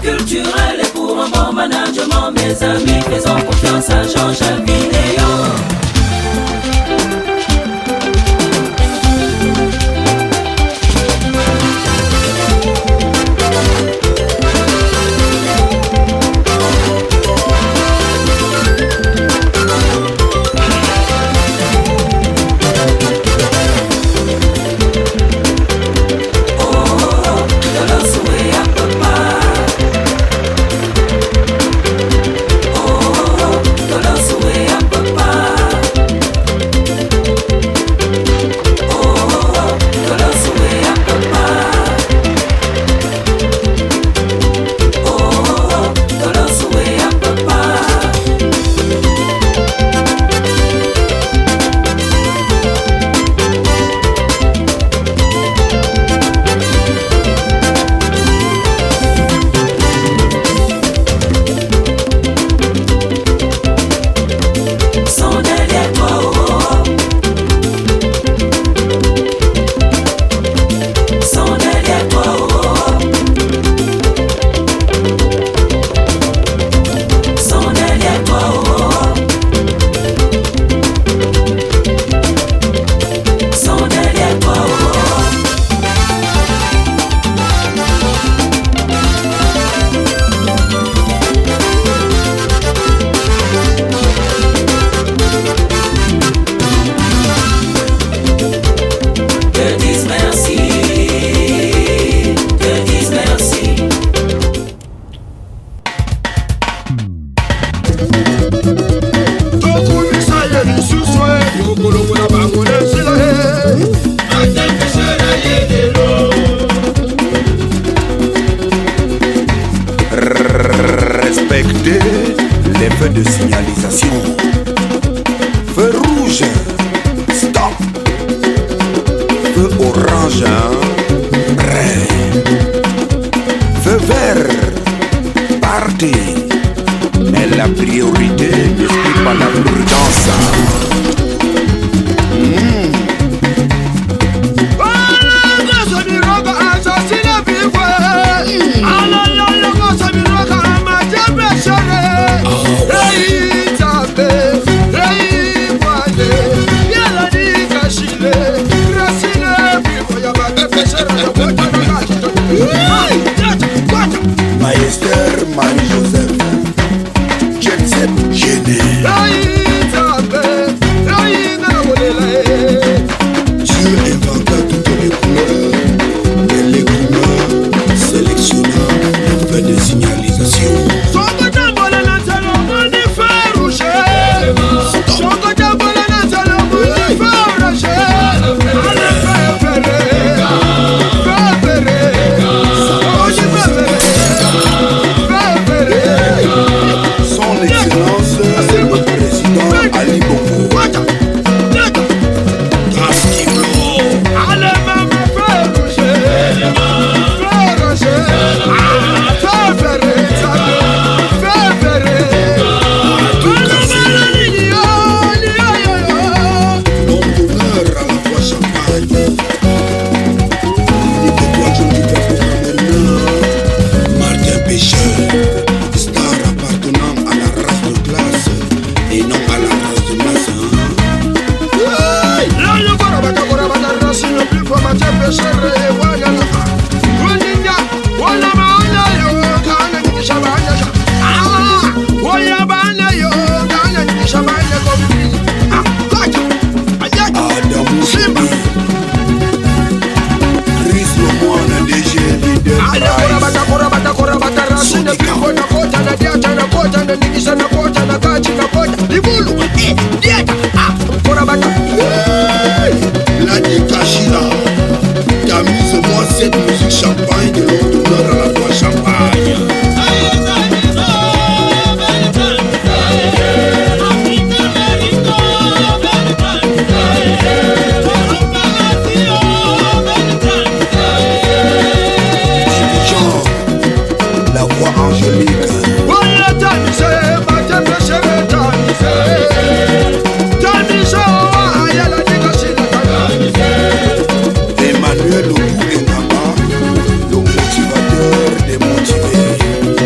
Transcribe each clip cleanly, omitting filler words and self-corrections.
développement culturel et pour un bon management, mes amis, faisons confiance à Jean-Jacques Vidéo. Respectez les feux de signalisation. Feu rouge, stop. Feu orange, prêt. Feu vert, parti. Mais la priorité ne suit pas la prudence. Maester Marie-Joseph, Jet-Set Géné. Dieu inventa toutes les couleurs et les couleurs sélectionna les feux de signalisation. La Nikashila, tamise-moi cette musique champagne de l'automne à la voix champagne. La voix angélique. Emmanuel Ougengama, le motivateur des motivés.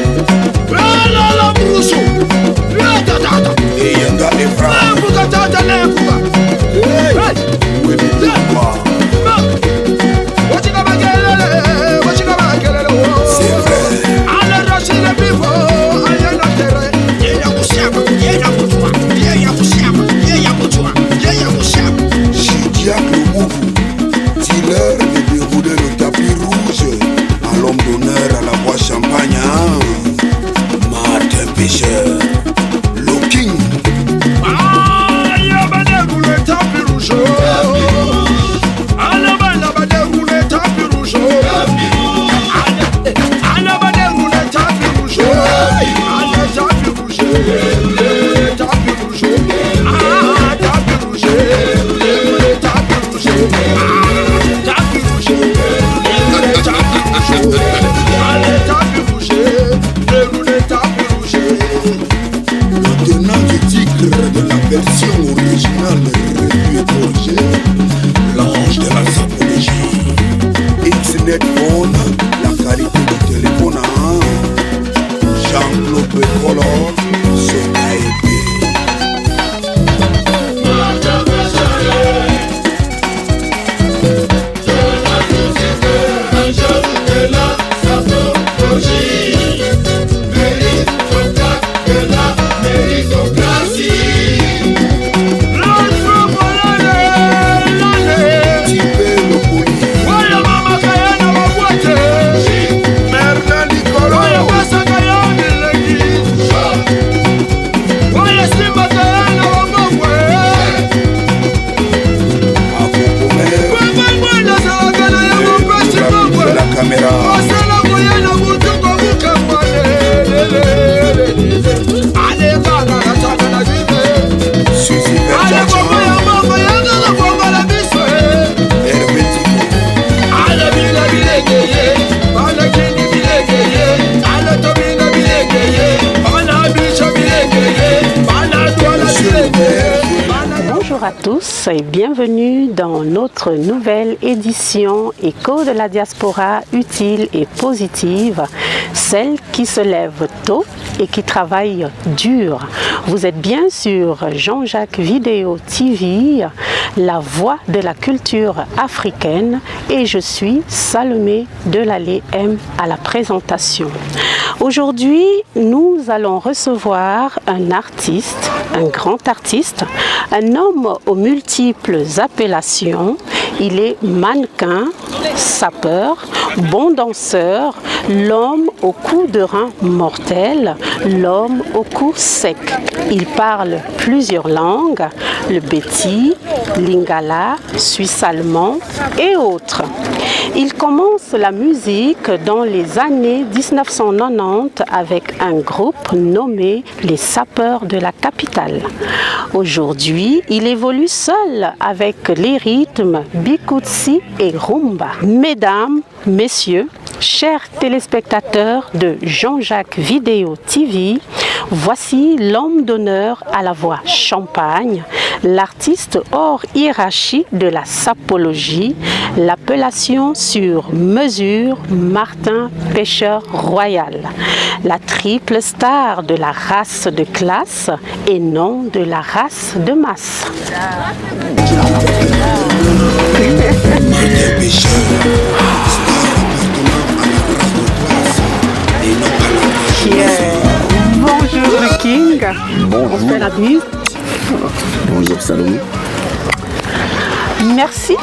à tous et bienvenue dans notre nouvelle édition Écho de la diaspora utile et positive, celle qui se lève tôt et qui travaille dur. Vous êtes bien sûr Jean-Jacques Vidéo TV, la voix de la culture africaine, et je suis Salomé Delallé M à la présentation. Aujourd'hui, nous allons recevoir un artiste, un grand artiste, un homme aux multiples appellations. Il est mannequin, sapeur, bon danseur, l'homme au cou de rein mortel, l'homme au cou sec. Il parle plusieurs langues, le béti, lingala, suisse-allemand et autres. Il commence la musique dans les années 1990 avec un groupe nommé les Sapeurs de la Capitale. Aujourd'hui, il évolue seul avec les rythmes Bikutsi et Rumba. Mesdames, messieurs, chers téléspectateurs de Jean-Jacques Vidéo TV, voici l'homme d'honneur à la voix champagne, l'artiste hors hiérarchie de la sapologie, l'appellation sur mesure Martin Pêcheur Royal, la triple star de la race de classe et non de la race de masse. Bonjour le King. Bonjour. On fait la bise. Bonjour Salomé. Merci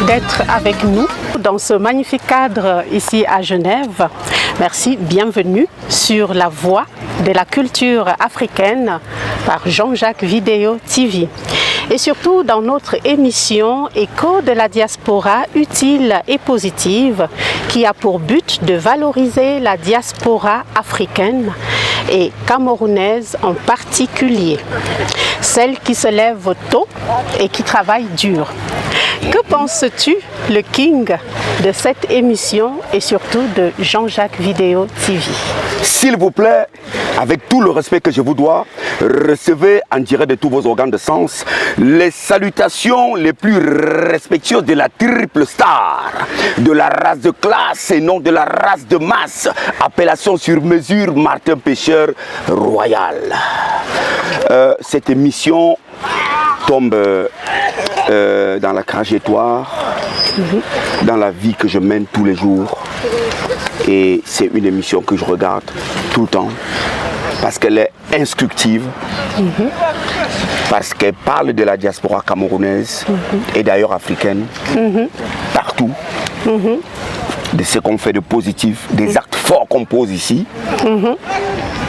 d'être avec nous dans ce magnifique cadre ici à Genève. Merci, bienvenue sur la voix de la culture africaine par Jean-Jacques Vidéo TV. Et surtout dans notre émission Écho de la diaspora utile et positive qui a pour but de valoriser la diaspora africaine et camerounaise en particulier, celle qui se lève tôt et qui travaille dur. Que penses-tu, le King, de cette émission et surtout de Jean-Jacques Vidéo TV? S'il vous plaît, avec tout le respect que je vous dois, recevez en direct de tous vos organes de sens les salutations les plus respectueuses de la triple star, de la race de classe et non de la race de masse. Appellation sur mesure Martin Pêcheur Royal. Cette émission tombe dans la trajectoire, dans la vie que je mène tous les jours. Et c'est une émission que je regarde tout le temps parce qu'elle est instructive, parce qu'elle parle de la diaspora camerounaise et d'ailleurs africaine, partout, de ce qu'on fait de positif, des actes forts qu'on pose ici.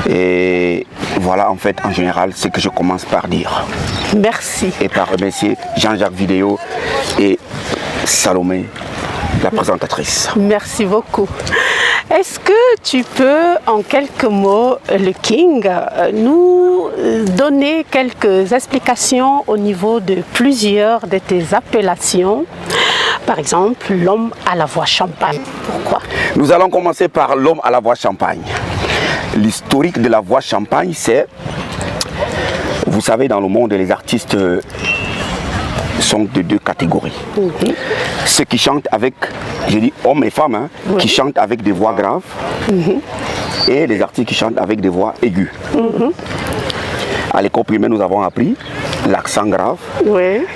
Et voilà en fait en général ce que je commence par dire. Merci. Et par remercier Jean-Jacques Vidéo et Salomé, la présentatrice. Merci beaucoup. Est-ce que tu peux, en quelques mots, le King, nous donner quelques explications au niveau de plusieurs de tes appellations? Par exemple, l'homme à la voix champagne. Pourquoi? Nous allons commencer par l'homme à la voix champagne. L'historique de la voix champagne, c'est, vous savez, dans le monde, les artistes sont de deux catégories. Ceux qui chantent avec, je dis hommes et femmes, qui chantent avec des voix graves, et les artistes qui chantent avec des voix aiguës. À l'école primaire, nous avons appris l'accent grave,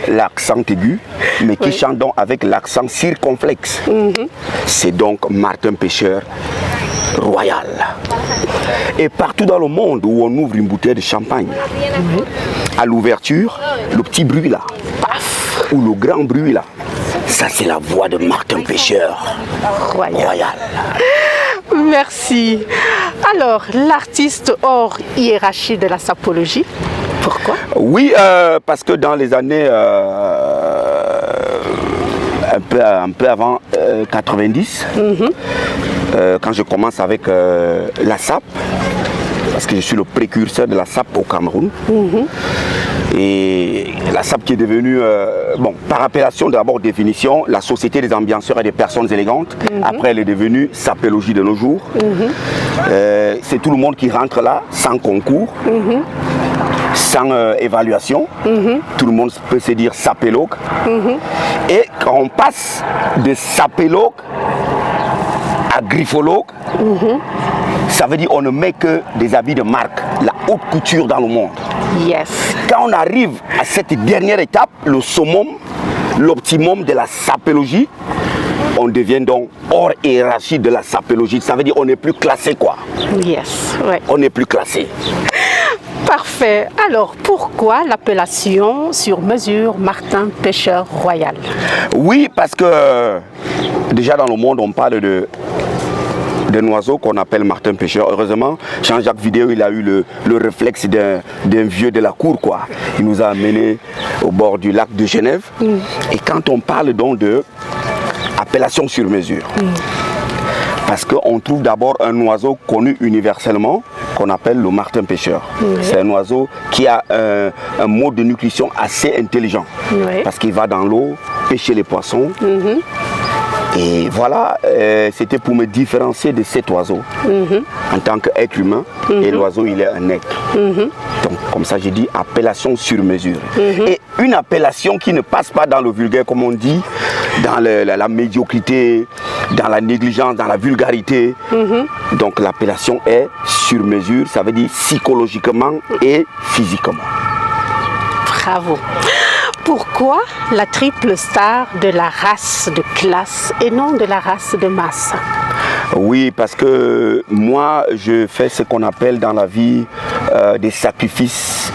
l'accent aigu, mais qui chante donc avec l'accent circonflexe. C'est donc Martin Pêcheur Royal. Et partout dans le monde où on ouvre une bouteille de champagne, à l'ouverture, le petit bruit là, paf, ou le grand bruit là, ça c'est la voix de Martin Pêcheur Royal. Merci. Alors, l'artiste hors hiérarchie de la sapologie, pourquoi? Oui, parce que dans les années un peu avant 90, quand je commence avec la SAP, parce que je suis le précurseur de la SAP au Cameroun, et la SAP qui est devenue, bon, par appellation d'abord définition, la Société des ambianceurs et des personnes élégantes. Après elle est devenue sapologie de nos jours. C'est tout le monde qui rentre là sans concours. sans évaluation. Tout le monde peut se dire sapélogue. Et quand on passe de sapélogue à griffologue, ça veut dire qu'on ne met que des habits de marque, la haute couture dans le monde. Yes. Quand on arrive à cette dernière étape, le summum, l'optimum de la sapélogie, on devient donc hors hiérarchie de la sapélogie. Ça veut dire qu'on n'est plus classé, quoi. Yes, ouais. On n'est plus classé. Parfait. Alors, pourquoi l'appellation sur mesure Martin Pêcheur Royal? Oui, parce que déjà dans le monde, on parle d'un oiseau qu'on appelle Martin Pêcheur. Heureusement, Jean-Jacques Vidéo, il a eu le réflexe d'un vieux de la cour, quoi. Il nous a amenés au bord du lac de Genève. Et quand on parle donc de appellation sur mesure, parce qu'on trouve d'abord un oiseau connu universellement qu'on appelle le martin pêcheur. C'est un oiseau qui a un mode de nutrition assez intelligent, parce qu'il va dans l'eau pêcher les poissons. Et voilà, c'était pour me différencier de cet oiseau en tant qu'être humain. Et l'oiseau, il est un être. Donc, comme ça, j'ai dit appellation sur mesure. Et une appellation qui ne passe pas dans le vulgaire, comme on dit, dans la médiocrité, dans la négligence, dans la vulgarité. Donc, l'appellation est sur mesure, ça veut dire psychologiquement et physiquement. Bravo. Pourquoi la triple star de la race de classe et non de la race de masse? Oui, parce que moi, je fais ce qu'on appelle dans la vie des sacrifices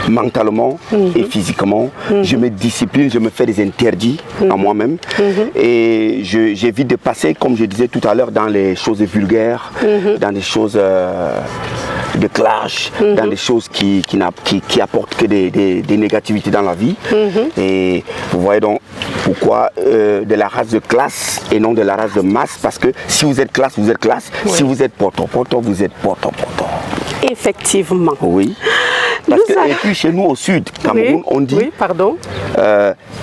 mentalement et physiquement. Je me discipline, je me fais des interdits à moi-même. Et j'évite de passer, comme je disais tout à l'heure, dans les choses vulgaires, dans des choses de clash, dans des choses qui apportent que des négativités dans la vie. Et vous voyez donc pourquoi de la race de classe et non de la race de masse, parce que si vous êtes classe, vous êtes classe. Si vous êtes poto-poto, vous êtes poto-poto. Effectivement. Oui. Parce que, et puis chez nous au sud, Cameroun, on dit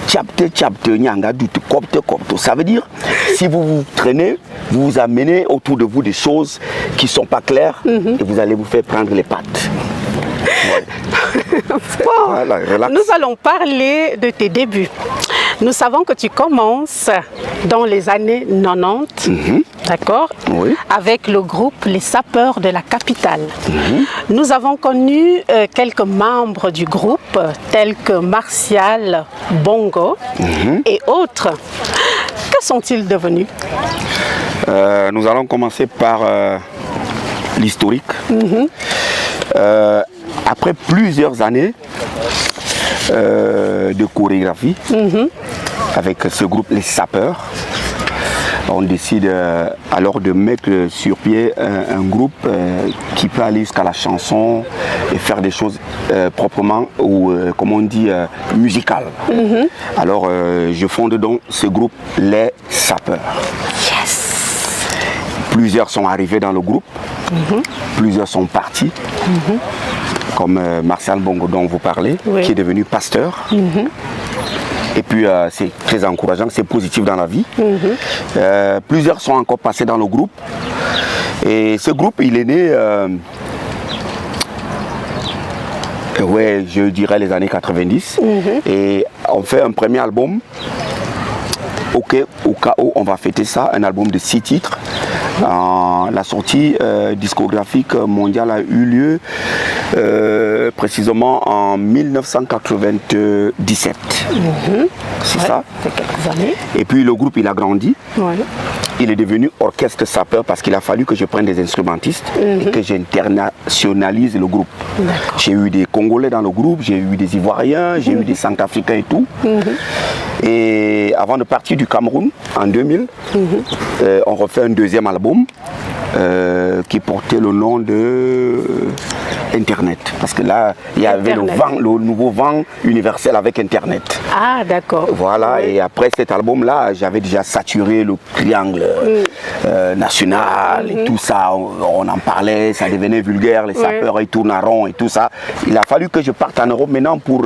tchapte tchapte nyanga doute kopte kopte. Ça veut dire, si vous vous traînez, vous vous amenez autour de vous des choses qui ne sont pas claires et vous allez vous faire prendre les pattes. Voilà, nous allons parler de tes débuts. Nous savons que tu commences dans les années 90, d'accord, avec le groupe Les Sapeurs de la Capitale. Nous avons connu quelques membres du groupe, tels que Martial Bongo et autres. Que sont-ils devenus? Nous allons commencer par l'historique. Après plusieurs années de chorégraphie avec ce groupe Les Sapeurs, on décide alors de mettre sur pied un groupe qui peut aller jusqu'à la chanson et faire des choses proprement ou comme on dit musicales. Alors je fonde donc ce groupe Les Sapeurs. Plusieurs sont arrivés dans le groupe, plusieurs sont partis, comme Martial Bongo dont vous parlez, qui est devenu pasteur. Et puis c'est très encourageant, c'est positif dans la vie. Plusieurs sont encore passés dans le groupe. Et ce groupe, il est né, je dirais les années 90. Et on fait un premier album. Au cas où on va fêter ça, un album de 6 titres. La sortie discographique mondiale a eu lieu précisément en 1997. C'est ça. C'est quelques années. Et puis le groupe il a grandi. Il est devenu orchestre sapeur parce qu'il a fallu que je prenne des instrumentistes et que j'internationalise le groupe. J'ai eu des Congolais dans le groupe, j'ai eu des Ivoiriens, j'ai eu des Centrafricains et tout. Et avant de partir du Cameroun en 2000, on refait un deuxième album qui portait le nom de Internet. Parce que là, il y avait le nouveau vent universel avec Internet. Ah, d'accord. Voilà, et après cet album-là, j'avais déjà saturé le triangle national et tout ça. On en parlait, ça devenait vulgaire, les sapeurs, ils tournent à rond et tout ça. Il a fallu que je parte en Europe maintenant pour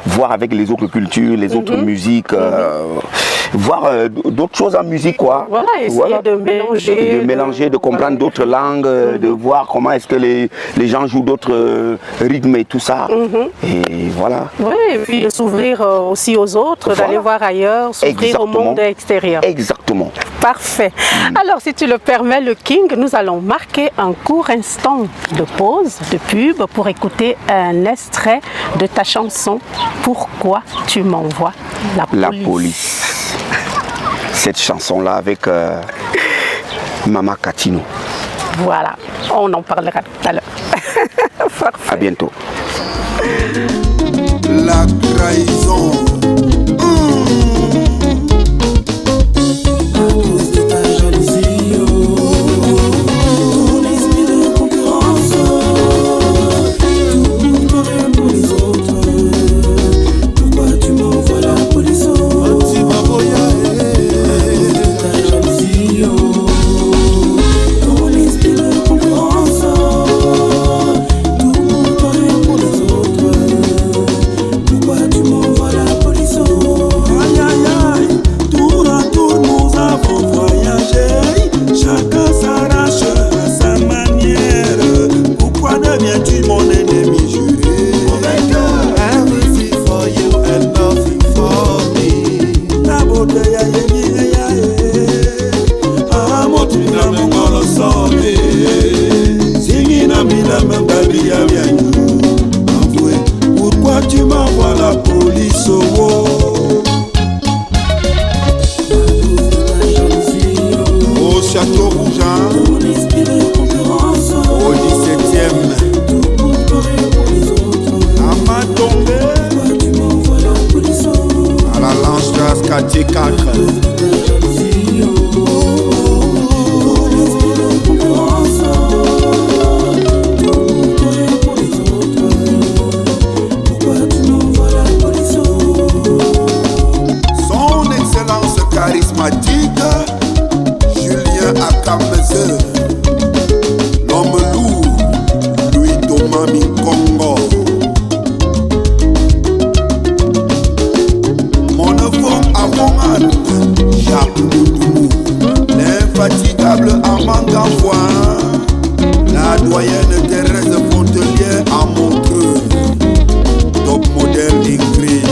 voir avec les autres cultures, les autres musiques. voir d'autres choses en musique, quoi. Voilà, essayer de mélanger. De mélanger, de comprendre d'autres langues, de voir comment est-ce que les gens jouent d'autres rythmes et tout ça. Et voilà. Oui, et puis de s'ouvrir aussi aux autres, d'aller voir ailleurs, s'ouvrir au monde extérieur. Exactement. Parfait. Alors, si tu le permets, le King, nous allons marquer un court instant de pause, de pub, pour écouter un extrait de ta chanson « Pourquoi tu m'envoies la police ». La police. Cette chanson-là avec Mama Katino. Voilà, on en parlera tout à l'heure. À bientôt. La trahison. Pourquoi tu m'envoies la police au Château Rougein, au 17e, à Matombe, à la Lange quartier 4. Charismatique, Julien Akameze, l'homme lourd, Louis Thomas Mikongo. Mon enfant Avongan, Jacques Moutoumou, l'infatigable Amanda Foin, la doyenne Thérèse Fontelier à Montreux, top modèle Ingrid.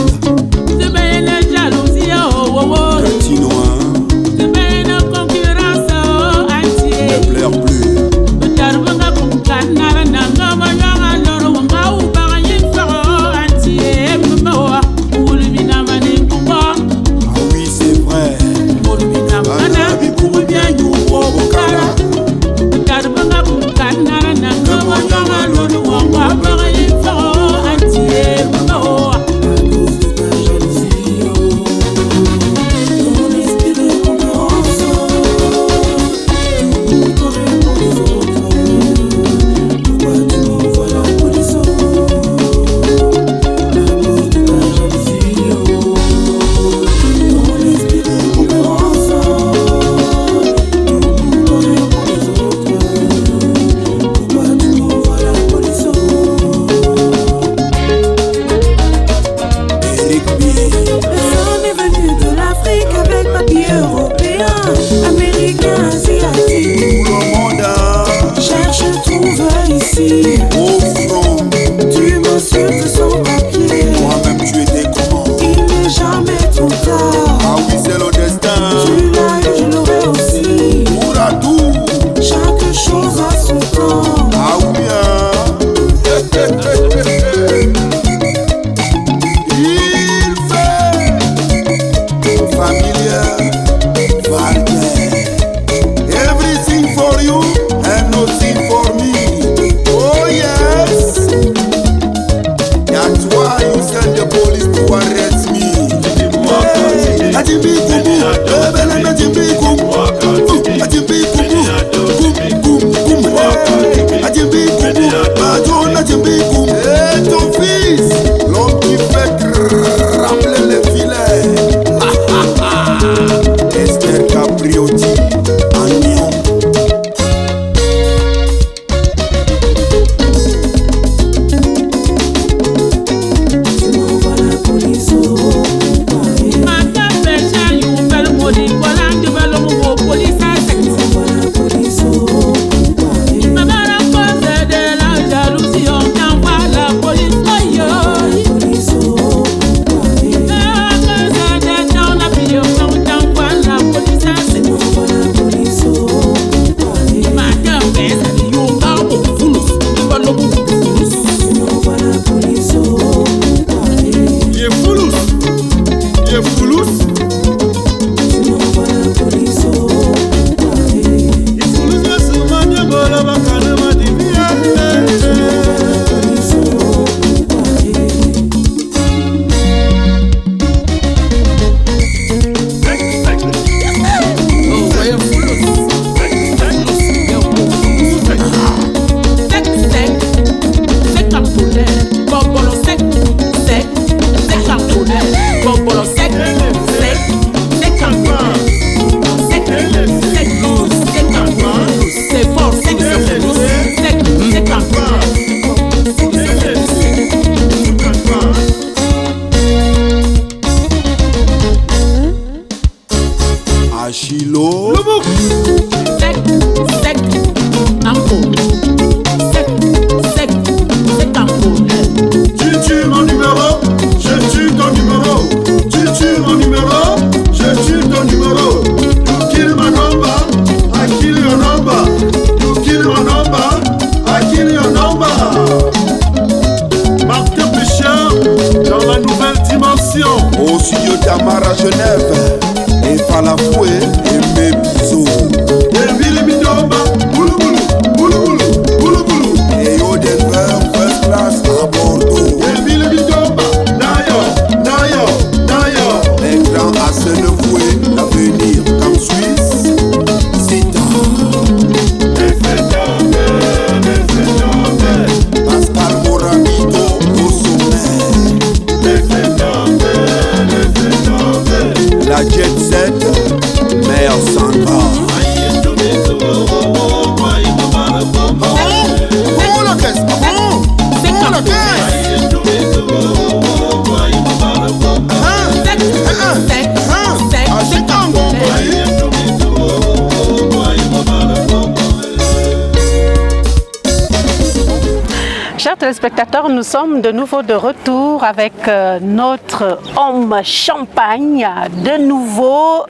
téléspectateurs, nous sommes de nouveau de retour avec notre homme champagne, de nouveau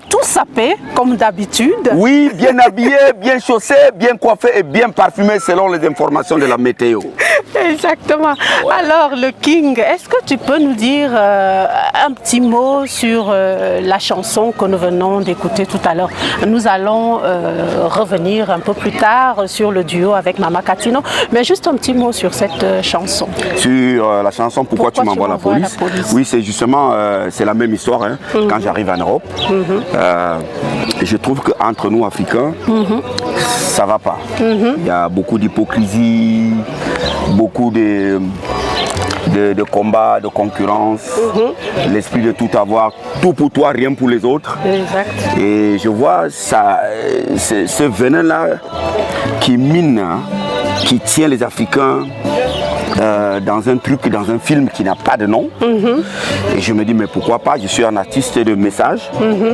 tout sapé comme d'habitude. Oui, bien habillé, bien chaussé, bien coiffé et bien parfumé selon les informations de la météo. Exactement. Alors le King, est-ce que tu peux nous dire un petit mot sur la chanson que nous venons d'écouter tout à l'heure? Nous allons revenir un peu plus tard sur le duo avec Mama Katino, mais juste un petit mot sur cette chanson. Sur la chanson Pourquoi tu m'envoies la police? Oui, c'est justement c'est la même histoire hein, quand j'arrive en Europe. Je trouve qu'entre nous Africains, ça va pas. Il y a beaucoup d'hypocrisie, beaucoup de combats, de concurrence, l'esprit de tout avoir, tout pour toi, rien pour les autres. Exact. Et je vois ça, ce venin-là qui mine, hein, qui tient les Africains dans un truc, dans un film qui n'a pas de nom. Et je me dis, mais pourquoi pas, je suis un artiste de message.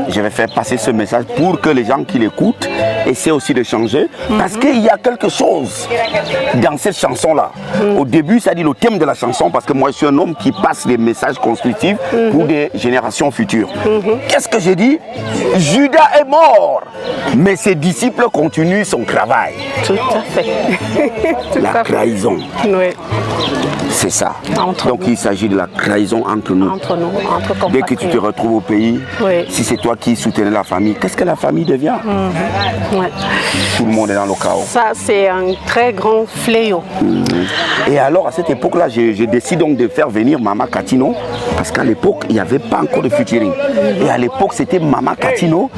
Je vais faire passer ce message pour que les gens qui l'écoutent essaient aussi de changer. Parce qu'il y a quelque chose dans cette chanson-là. Au début, ça dit le thème de la chanson, parce que moi, je suis un homme qui passe des messages constructifs pour des générations futures. Qu'est-ce que j'ai dit? Judas est mort, mais ses disciples continuent son travail. Tout à fait. La trahison. Oui. C'est ça. Entre Donc nous. il s'agit de la trahison entre nous. Entre nous, entre compatriotes. Dès que tu te retrouves au pays, Oui. si c'est toi qui soutenais la famille, qu'est-ce que la famille devient? Ouais. Tout le monde est dans le chaos. Ça, c'est un très grand fléau. Et alors à cette époque-là, je décide donc de faire venir Mama Katino, parce qu'à l'époque, il n'y avait pas encore de featuring. Et à l'époque, c'était Mama Katino.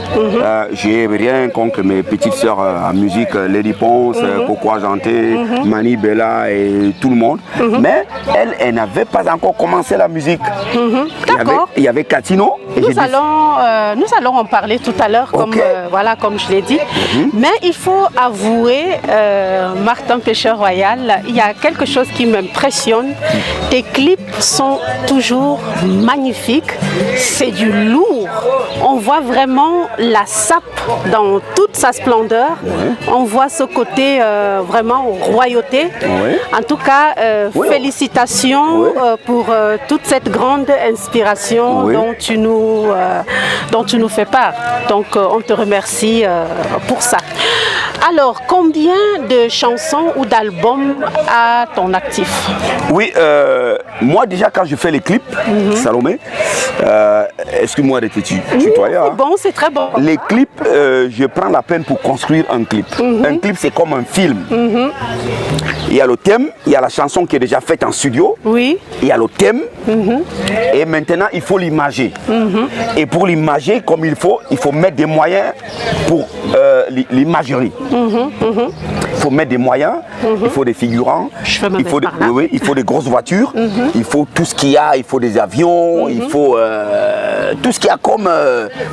J'ai rien contre mes petites sœurs en musique, Lady Ponce, Coco Argenté, Mani Bella et tout le monde. Mais elle n'avait pas encore commencé la musique. D'accord. Il y avait Katino. Et Nous allons en parler tout à l'heure, comme, voilà, comme je l'ai dit. Mais il faut avouer, Martin Pêcheur Royal, il y a quelque chose qui m'impressionne. Tes clips sont toujours magnifiques. C'est du lourd. On voit vraiment la sape dans toute sa splendeur. On voit ce côté vraiment royauté. En tout cas, félicitations pour toute cette grande inspiration dont tu nous fais part. Donc, on te remercie pour ça. Alors, combien de chansons ou d'albums à ton actif? Oui, moi déjà quand je fais les clips, Salomé, excuse-moi de te tutoyer. C'est bon, c'est très bon. Les clips, je prends la peine pour construire un clip. Un clip, c'est comme un film. Il y a le thème, il y a la chanson qui est déjà faite en studio. Oui. Il y a le thème. Et maintenant, il faut l'imager. Et pour l'imager comme il faut mettre des moyens pour l'imagerie. Il faut mettre des moyens, il faut des figurants, il faut des grosses voitures, il faut tout ce qu'il y a, il faut des avions, il faut tout ce qu'il y a comme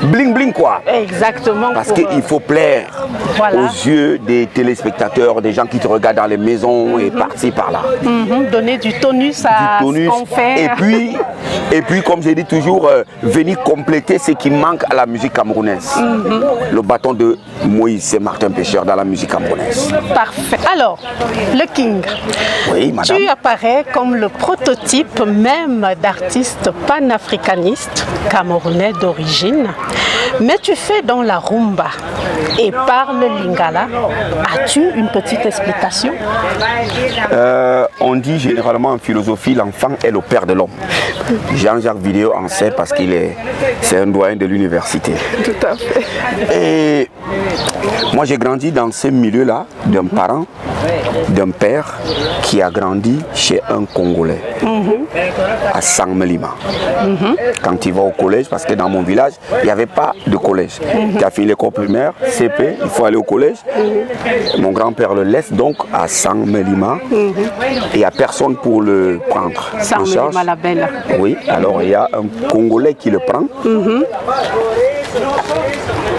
bling bling quoi. Exactement. Parce qu'il faut plaire aux yeux des téléspectateurs, des gens qui te regardent dans les maisons et par-ci par-là. Donner du tonus à ce qu'on fait. Et puis comme j'ai dit toujours, venir compléter ce qui manque à la musique camerounaise. Le bâton de Moïse et Martin Pêcheur dans la musique camerounaise. Parfait. Alors, le King, oui, madame. Tu apparais comme le prototype même d'artiste panafricaniste camerounais d'origine, mais tu fais dans la rumba et parle lingala. As-tu une petite explication? On dit généralement en philosophie, l'enfant est le père de l'homme. Jean-Jacques Vidéo en sait parce c'est un doyen de l'université. Tout à fait. Et moi j'ai grandi dans ce milieu-là d'un parent, d'un père qui a grandi chez un Congolais à Sangmelima. Quand il va au collège, parce que dans mon village, il n'y avait pas de collège. Tu as fini l'école primaire, CP, il faut aller au collège. Mon grand-père le laisse donc à Sangmelima et il n'y a personne pour le prendre en charge. La belle. Oui, alors il y a un Congolais qui le prend.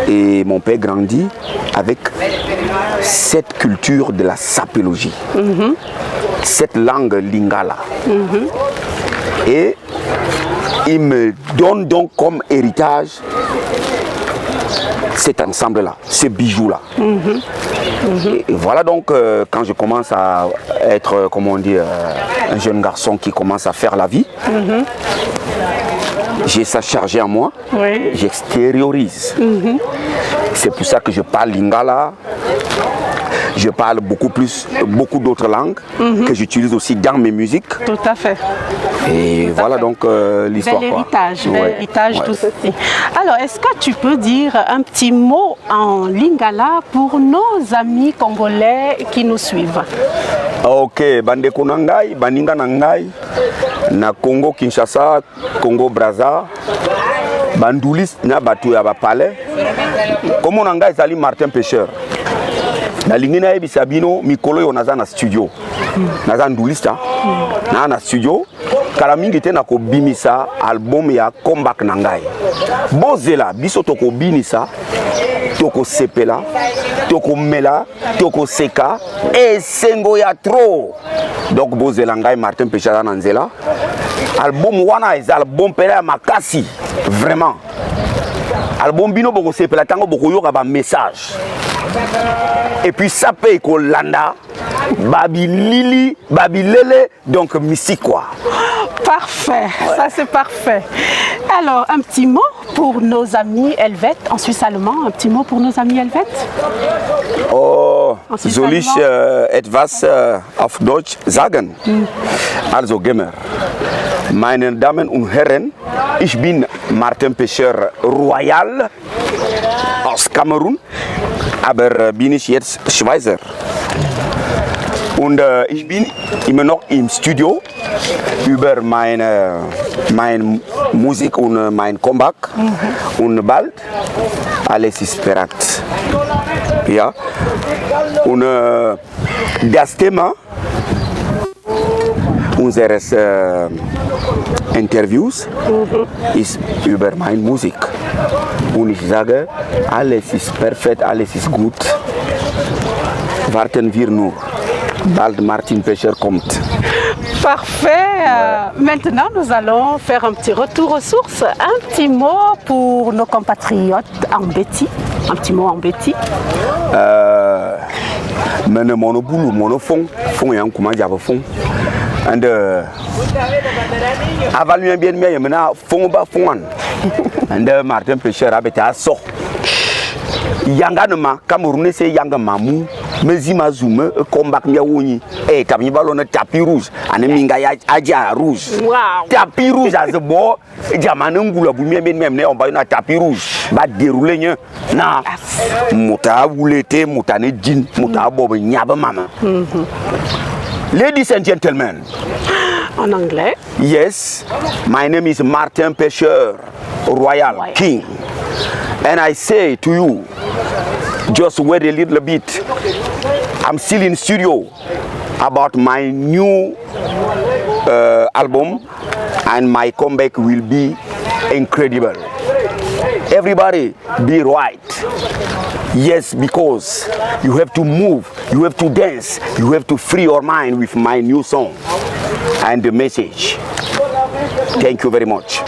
Et mon père grandit avec cette culture de la sapélogie, cette langue lingala. Et il me donne donc comme héritage cet ensemble-là, ce bijou-là. Et voilà donc quand je commence à être, comment on dit, un jeune garçon qui commence à faire la vie, j'ai ça chargé en moi, j'extériorise. C'est pour ça que je parle lingala, je parle beaucoup d'autres langues que j'utilise aussi dans mes musiques. Tout à fait. Et tout voilà donc l'histoire. Bel héritage, tout ceci. Alors, est-ce que tu peux dire un petit mot en lingala pour nos amis congolais qui nous suivent? Ok, bandeko nangai, baninga nangai, na Congo Kinshasa, Congo Brazza, bandoulis na batu ya bapale. Comme nangai ezali Martin Pêcheur. Na lingina ebisa bino mikolo yo naza na studio. Naza ndulista na studio. Kala mingi te na kobimisa album ya comeback nangai. Bozela biso toko binisa, toko sepela, toko mela, toko seka et sengo ya trop. Donc bozela ngai Martin Pêcheur na nzela. Album wana ez album pela makasi vraiment. Album bino boko sepela tango boko yoka ba message. Et puis ça paye Kolanda, Babilili, Babilele, donc mystique quoi. Parfait, ça c'est parfait. Alors, un petit mot pour nos amis helvètes en Suisse allemand, un petit mot pour nos amis helvètes. Oh, soll ich etwas auf Deutsch sagen? Also Gamer, meine Damen und Herren, ich bin Martin Pêcheur Royal aus Kamerun. Aber bin ich jetzt Schweizer. Und ich bin immer noch im Studio über meine Musik und mein Comeback. Und bald alles ist bereit. Ja. Und das Thema unseres Interviews ist über meine Musik. Und ich sage, alles ist perfekt, alles ist gut. Warten wir nur. Bald Martin Pêcheur kommt. Parfait. Maintenant, nous allons faire un petit retour aux sources. Un petit mot pour nos compatriotes en Béti. Un petit mot en Béti. Mene mono boulou, mono fond yang kuma jaba fond. And avalu bien bien mena fond ba fond. And Martin Pêcheur abeta so. Yanga ma Camerounais c'est yanga mamu. Mezima zume comeback mia woni. Eh kamni balona tapis rouge. Ane minga ya aja rouge. Wow. Tapis rouge azebo. Jamane ngula bu bien ne on ba na tapis rouge. Ba dérouler nya. Na muta wulete mutane jin muta bobo nyaba mama. Ladies and gentlemen. En anglais. Yes, my name is Martin Pêcheur Royal King. And I say to you, just wait a little bit. I'm still in studio about my new album, and my comeback will be incredible. Everybody be right. Yes, because you have to move, you have to dance, you have to free your mind with my new song and the message. Thank you very much.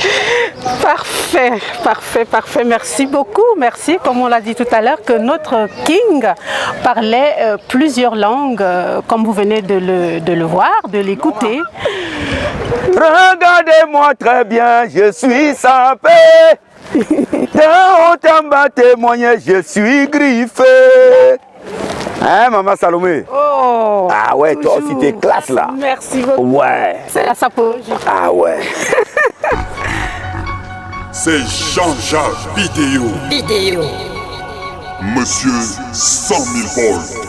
Parfait, parfait, parfait. Merci beaucoup. Merci, comme on l'a dit tout à l'heure, que notre King parlait plusieurs langues, comme vous venez de le voir, de l'écouter. Regardez-moi très bien, je suis sapé. Dans autant témoigner, je suis griffé. Hein, Maman Salomé? Oh! Ah ouais, toi aussi t'es classe là. Merci beaucoup. Ouais. C'est la sapologie. Ah ouais. C'est Jean-Jacques Vidéo. Monsieur 100 000 volts.